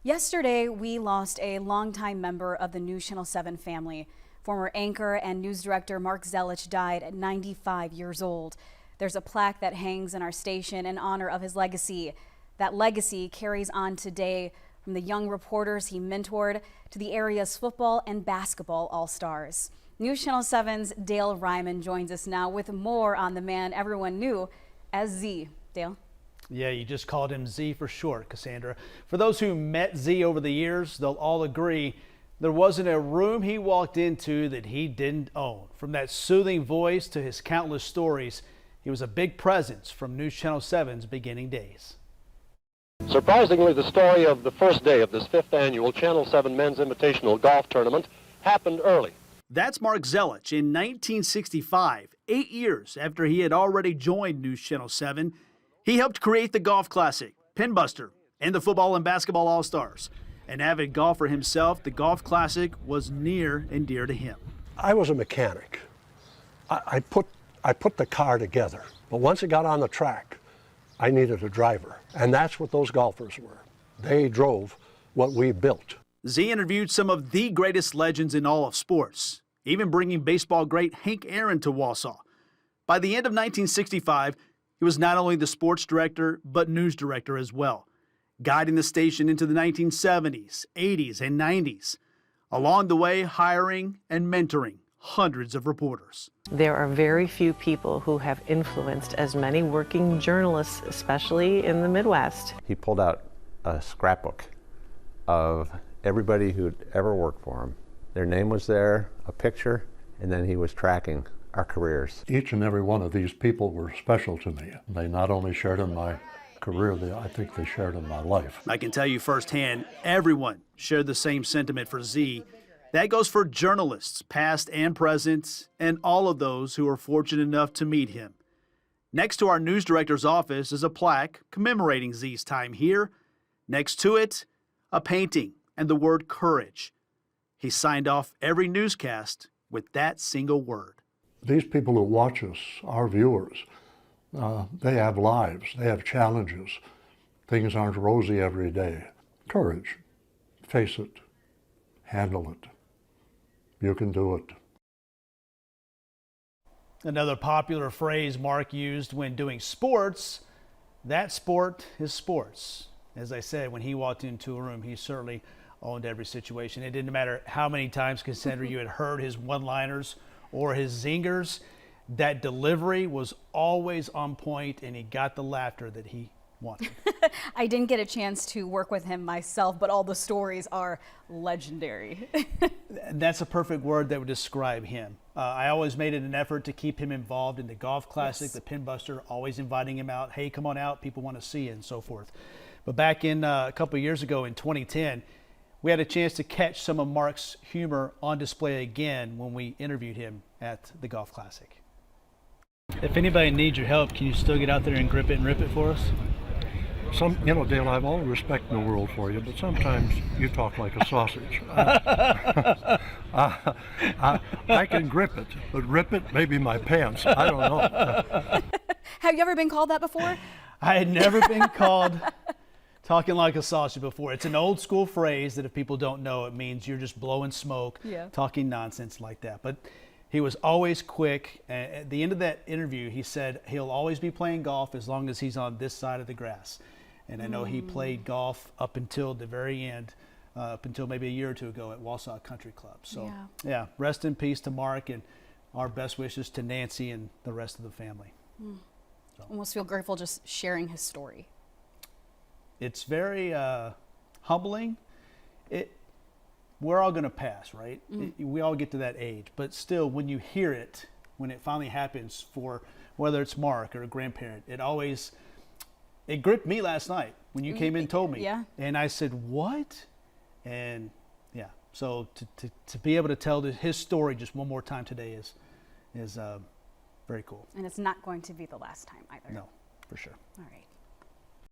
Yesterday, we lost a longtime member of the News Channel 7 family. Former anchor and news director Mark Zelich died at 95 years old. There's a plaque that hangs in our station in honor of his legacy. That legacy carries on today from the young reporters he mentored to the area's football and basketball all-stars. News Channel 7's Dale Ryman joins us now with more on the man everyone knew as Z. Dale? Yeah, you just called him Z for short, Cassandra. For those who met Z over the years, they'll all agree there wasn't a room he walked into that he didn't own. From that soothing voice to his countless stories, he was a big presence from News Channel 7's beginning days. Surprisingly, the story of the first day of this 5th annual Channel 7 Men's Invitational Golf Tournament happened early. That's Mark Zelich in 1965, 8 years after he had already joined News Channel 7. He helped create the Golf Classic, Pinbuster, and the football and basketball all-stars. An avid golfer himself, the Golf Classic was near and dear to him. I was a mechanic. I put the car together, but once it got on the track, I needed a driver, and that's what those golfers were. They drove what we built. Z interviewed some of the greatest legends in all of sports, even bringing baseball great Hank Aaron to Wausau. By the end of 1965, he was not only the sports director, but news director as well, guiding the station into the 1970s, 80s, and 90s. Along the way, hiring and mentoring hundreds of reporters. There are very few people who have influenced as many working journalists, especially in the Midwest. He pulled out a scrapbook of everybody who'd ever worked for him. Their name was there, a picture, and then he was tracking our careers. Each and every one of these people were special to me. They not only shared in my career, I think they shared in my life. I can tell you firsthand, everyone shared the same sentiment for Z. That goes for journalists, past and present, and all of those who were fortunate enough to meet him. Next to our news director's office is a plaque commemorating Z's time here. Next to it, a painting and the word courage. He signed off every newscast with that single word. These people who watch us, our viewers, they have lives, they have challenges. Things aren't rosy every day. Courage, face it, handle it. You can do it. Another popular phrase Mark used when doing sports, that sport is sports. As I said, when he walked into a room, he certainly owned every situation. It didn't matter how many times, Cassandra, you had heard his one-liners or his zingers. That delivery was always on point, and he got the laughter that he wanted. I didn't get a chance to work with him myself, but all the stories are legendary. That's a perfect word that would describe him. I always made it an effort to keep him involved in the Golf Classic, yes, the Pinbuster, always inviting him out. Hey, come on out. People want to see you and so forth. But back in a couple of years ago in 2010, we had a chance to catch some of Mark's humor on display again when we interviewed him at the Golf Classic. If anybody needs your help, can you still get out there and grip it and rip it for us? Dale, I have all the respect in the world for you, but sometimes you talk like a sausage. I can grip it, but rip it, maybe my pants. I don't know. Have you ever been called that before? I had never been called talking like a sausage before. It's an old school phrase that if people don't know, it means you're just blowing smoke, talking nonsense like that. But he was always quick. At the end of that interview, he said he'll always be playing golf as long as he's on this side of the grass. And I know he played golf up until the very end, up until maybe a year or two ago at Wausau Country Club. So, yeah, rest in peace to Mark, and our best wishes to Nancy and the rest of the family. So. Almost feel grateful just sharing his story. It's very humbling. We're all going to pass, right? We all get to that age. But still, when you hear it, when it finally happens for whether it's Mark or a grandparent, it gripped me last night when you came in and told me. Yeah. And I said, what? And yeah, so to be able to tell his story just one more time today is very cool. And it's not going to be the last time either. No, for sure. All right.